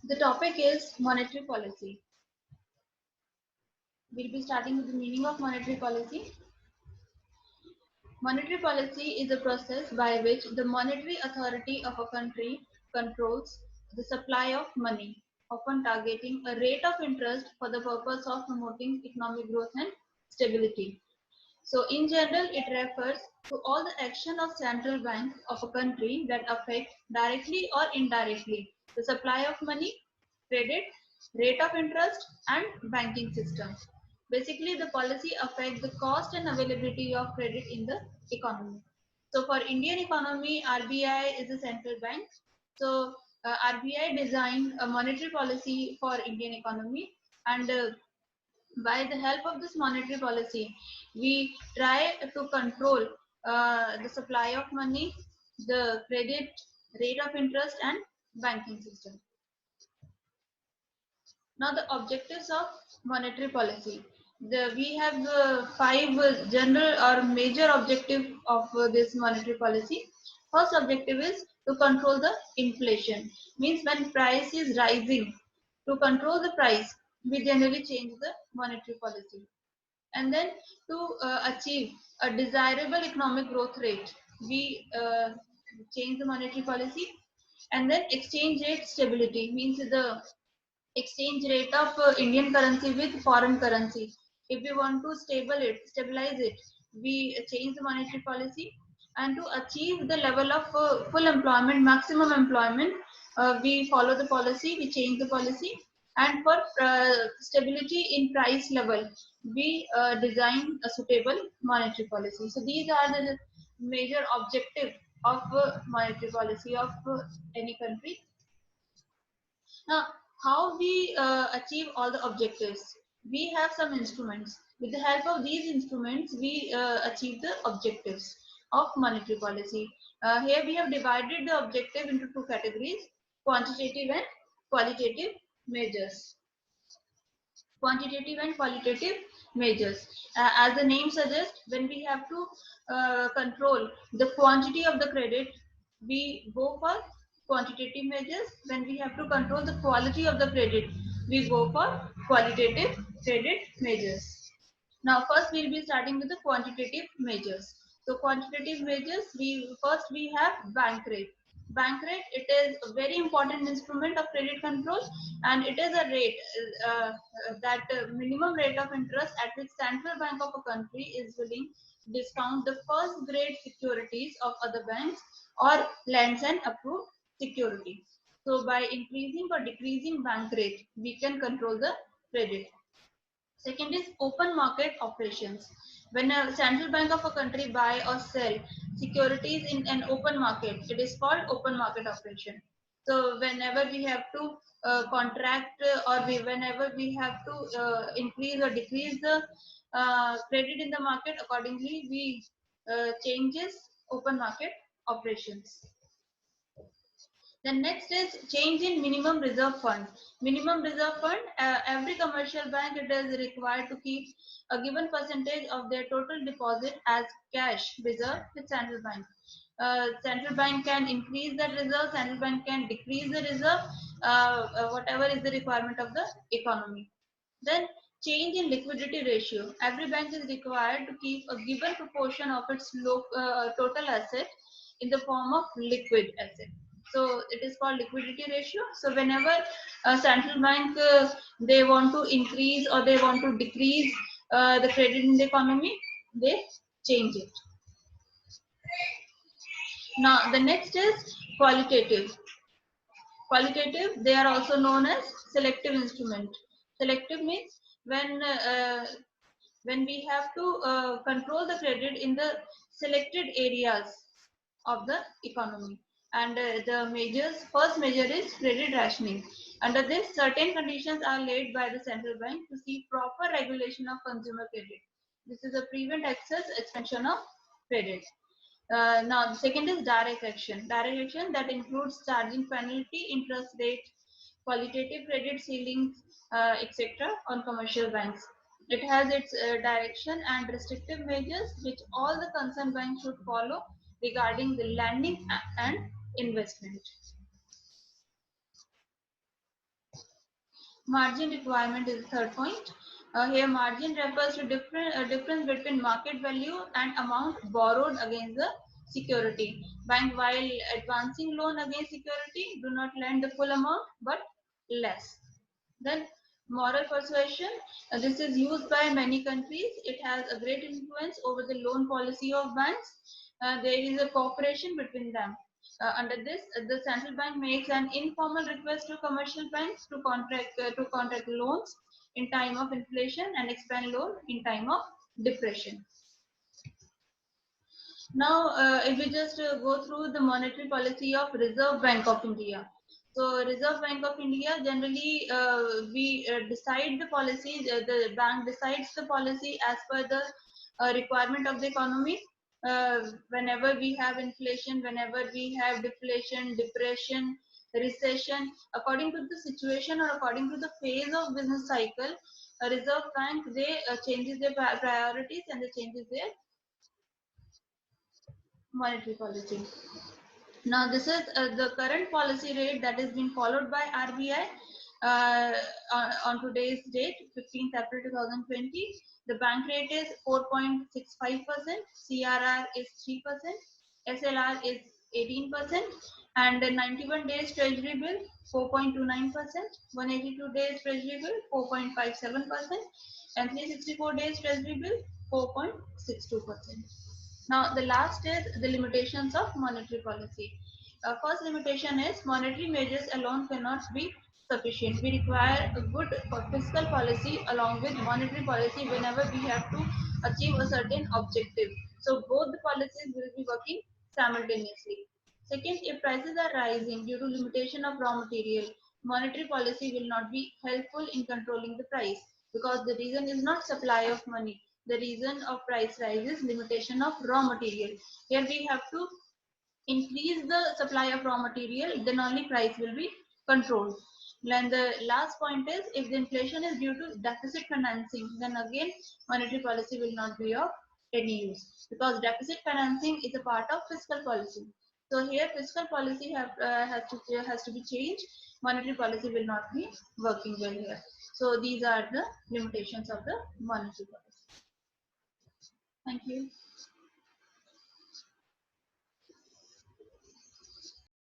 The topic is monetary policy. We'll be starting with the meaning of monetary policy. Monetary policy is a process by which the monetary authority of a country controls the supply of money, often targeting a rate of interest for the purpose of promoting economic growth and stability. So in general, it refers to all the action of central bank of a country that affect directly or indirectly the supply of money, credit, rate of interest, and banking system. Basically, the policy affects the cost and availability of credit in the economy. So for Indian economy, RBI is a central bank. So RBI designed a monetary policy for Indian economy, and by the help of this monetary policy, we try to control the supply of money, the credit, rate of interest, and banking system. Now, the objectives of monetary policy. We have five general or major objective of this monetary policy. First objective is to control the inflation. Means when price is rising, to control the price, we generally change the monetary policy. And then to achieve a desirable economic growth rate, we change the monetary policy. And then exchange rate stability means the exchange rate of Indian currency with foreign currency. If we want to stabilize it, we change the monetary policy. And to achieve the level of full employment, maximum employment, we follow the policy, we change the policy. And for stability in price level, we design a suitable monetary policy. So these are the major objective of monetary policy of any country. Now, how we achieve all the objectives? We have some instruments. With the help of these instruments, we achieve the objectives of monetary policy. Here we have divided the objective into two categories: quantitative and qualitative measures. Quantitative and qualitative measures. As the name suggests, when we have to control the quantity of the credit, we go for quantitative measures. When we have to control the quality of the credit, we go for qualitative credit measures. Now, first we'll be starting with the quantitative measures. So, quantitative measures, we have bank rate. Bank rate, it is a very important instrument of credit control, and it is a rate that minimum rate of interest at which central bank of a country is willing to discount the first grade securities of other banks or lends an approved security. So, by increasing or decreasing bank rate, we can control the credit. Second is open market operations. When a central bank of a country buy or sell securities in an open market, it is called open market operation. So whenever we have to contract whenever we have to increase or decrease the credit in the market, accordingly we changes open market operations. Then next is change in minimum reserve fund. Minimum reserve fund, every commercial bank it is required to keep a given percentage of their total deposit as cash reserve with central bank. Central bank can increase that reserve, central bank can decrease the reserve, whatever is the requirement of the economy. Then change in liquidity ratio. Every bank is required to keep a given proportion of its total asset in the form of liquid asset. So it is called liquidity ratio. So whenever a central bank they want to increase or they want to decrease the credit in the economy, they change it. Now the next is qualitative. Qualitative, they are also known as selective instrument. Selective means when we have to control the credit in the selected areas of the economy. And the first measure is credit rationing. Under this, certain conditions are laid by the central bank to see proper regulation of consumer credit. This is a prevent excess expansion of credit. Now, the second is direct action. Direct action that includes charging penalty, interest rate, qualitative credit ceilings, etc. on commercial banks. It has its direction and restrictive measures which all the concerned banks should follow regarding the lending and investment. Margin requirement is the third point. Here margin refers to difference between market value and amount borrowed against the security. Bank, while advancing loan against security, do not lend the full amount but less. Then moral persuasion. This is used by many countries. It has a great influence over the loan policy of banks. There is a cooperation between them. Under this, the central bank makes an informal request to commercial banks to contract loans in time of inflation and expand loan in time of depression. Now, if we just go through the monetary policy of Reserve Bank of India. So, Reserve Bank of India generally we decide the policy. The bank decides the policy as per the requirement of the economy. Whenever we have inflation, whenever we have deflation, depression, recession, according to the situation or according to the phase of business cycle, a Reserve Bank they changes their priorities and they changes their monetary policy. Now, this is the current policy rate that is being followed by RBI on today's date, 15th April 2020. The bank rate is 4.65%, CRR is 3%, SLR is 18%, and the 91 days treasury bill 4.29%, 182 days treasury bill 4.57%, and 364 days treasury bill 4.62%. Now, the last is the limitations of monetary policy. First limitation is monetary measures alone cannot be sufficient. We require a good fiscal policy along with monetary policy whenever we have to achieve a certain objective. So, both the policies will be working simultaneously. Second, if prices are rising due to limitation of raw material, monetary policy will not be helpful in controlling the price because the reason is not supply of money. The reason of price rise is limitation of raw material. Here we have to increase the supply of raw material, then only price will be controlled. And the last point is if the inflation is due to deficit financing, then again monetary policy will not be of any use because deficit financing is a part of fiscal policy. So here fiscal policy has to be changed. Monetary policy will not be working well here. So these are the limitations of the monetary policy. Thank you.